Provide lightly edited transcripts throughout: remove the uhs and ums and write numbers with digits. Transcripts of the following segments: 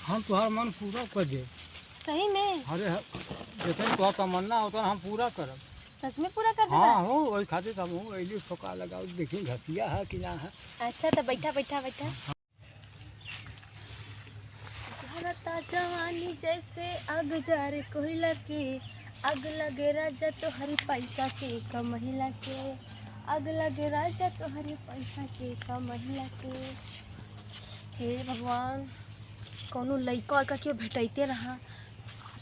हम तुम्हारा मन पूरा कर दे। सही में? अरे जैसे तो तमन्ना होता हम पूरा करब। सच में पूरा कर देगा? हाँ हो वही खातिर हम हूँ अली फोका लगाओ देखी घसिया है कि ना है। अच्छा तो बैठा बैठा बैठा। झरता जवानी जैसे आग जार कोयला के, आग लगे राजा तो हरी पैसा के का महिला के, आग लगे राजा तो हरी पैसा के का महिला के। हे भगवान, कौनो लइका का क्यों भेटते रहा,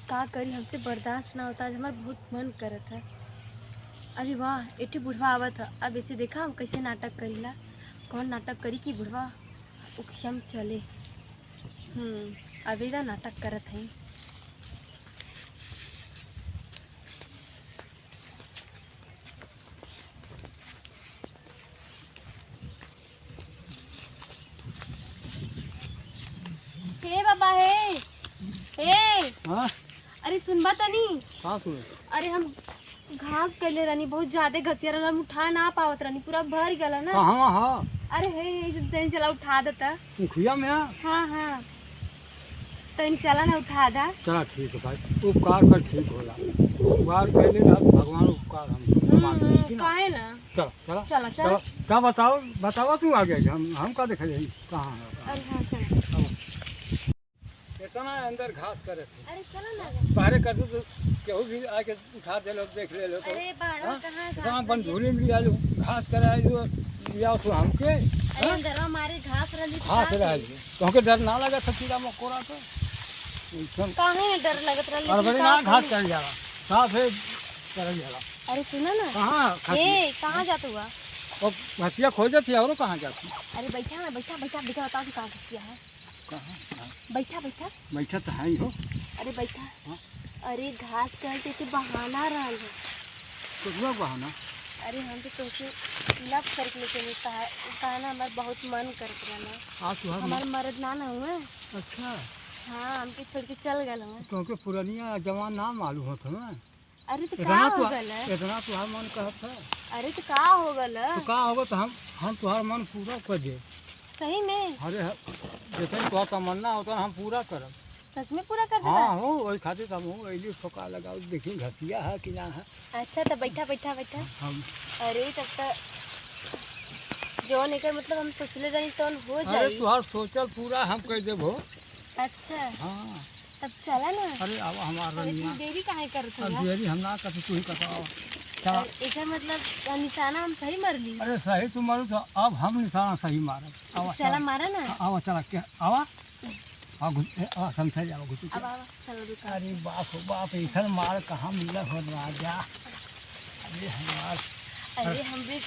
का करी, हमसे बर्दाश्त ना होता। आज हमारा बहुत मन करत है। अरे वाह, एठी बुढ़वा आवत है। अब ऐसे देखा हम कैसे नाटक करीला। कौन नाटक करी कि बुढ़वा उखियम चले। अभी ना नाटक करत है। हे बाबा हे हाँ अरे सुनबा तनी। हाँ सुन। अरे हम घास कैले रहनी, बहुत ज्यादा घसिया रहला, हम उठा ना पावत रहनी, पूरा भर गला ना। हाँ हाँ अरे हे तनी चला उठा देता। मुखिया में हाँ हाँ तनी चला ना उठा दा। चला ठीक है भाई, उपकार कर ठीक होला। उपकार कैले भगवान उपकार हम काहे ना। चल चला चला चला। क्या बताओ बताओ तू आगे हम का देख रही कहाँ है। अरे हाँ चला। इतना अंदर घास करे थे। अरे चला ना। बाहर कर दो तो केहू भी आके उठा दे लो देख ले लो तो। अरे बाहर कहाँ इतना अपन झूली में लिया लो घास कराए लो लिया तो हमके। अरे अंदर हमारे घास रही घास रहा है तो हमके डर ना लगा था कीड़ा मकोड़ा तो। काहे डर लगत रहले। और बड़ी ना घास कर जाला साफ है कर जाला। अरे सुना ना। कहाँ ए कहाँ जात हुआ? और घसिया खोल जाती है और कहाँ जाती। अरे बैठा ना, बैठा बैठा बैठा, बताओ कि कहाँ घसिया है। कहाँ बैठा बैठा बैठा तो है ही हो। अरे बैठा। हाँ? अरे घास कहते के बहाना रहल है। तो बहाना। अरे हम तो तुमसे लव करके लेके नहीं कहना हमारा बहुत मन करत रहना। आप तो हमारे मर्द ना ना हुए। अच्छा हाँ हमके छोड़ के चल गए हुए। क्योंकि पुरानिया जवान ना मालूम होता ना। अरे तो का इतना हो तो गल? इतना तो हर मन कहता है। अरे तो का हो गल? तो का होगा तो हम तुम्हारा मन पूरा कर दे। सही में? अरे जैसे तो तमन्ना होता हम पूरा करब। सच में पूरा कर देगा? हाँ हो वही खातिर हम हूँ अली फोका लगाओ देखी घसिया है कि ना है। अच्छा तो बैठा बैठा बैठा। हम अरे तब तक जो नहीं मतलब हम सोचले रही तो हो अरे जाई। तुहार सोचल पूरा हम कर देबो। अच्छा हाँ तब चला ना। अरे अब हमारा अरे रनिया तुम देरी काहे करत अब हो? देरी हम ना करते तू ही बताओ। चला एकर मतलब निशाना हम सही मार ली। अरे सही तुम मारो तो अब हम निशाना सही मारब। आवा चला मारा ना। आवा चला के आवा आवा समझ जाओ घुस। अब आवा चलो रुका। अरे बाप हो बाप ऐसा मार कहाँ मिला हो राजा। अरे हमार अरे हमरे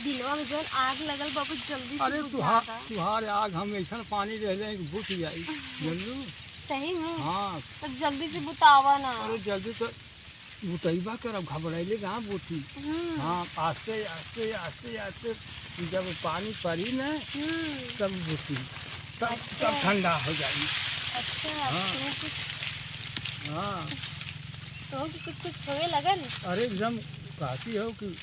दिलवा में जौन आग लगल बाबू जल्दी से अरे बुझा दा। तुहार आग हम ऐसा पानी रह जाए बुझ जाई जल्दी। सही में? हाँ तो जल्दी से बुतावा ना। अरे जल्दी तो बुतैबा करब घबराइले कहाँ बुती। हाँ आस्ते आस्ते आस्ते आस्ते जब पानी पड़ी ना तब बुती तब ठंडा हो जाएगी। अच्छा हाँ। तो कुछ हाँ तो कुछ होने लगन। अरे एकदम कहती हो कि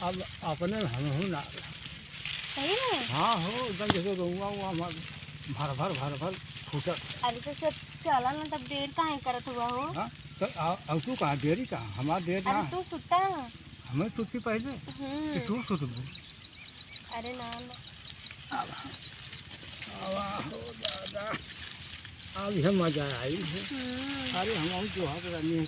अब अपने हम हूँ ना। सही में? हाँ हो एकदम जैसे रहूँगा वहाँ भर भर फूटल। अरे तो चला ना, तब देर काहे करत हुआ हो? हाँ तो अब तू कहाँ देरी कहाँ हमारा देर ना अरे तू सुता ना। हमें तुझसे पहले कि तू सुत अरे ना ना। अब हो दादा अब यह मजा आई है। अरे हम जो हाथ रहनी है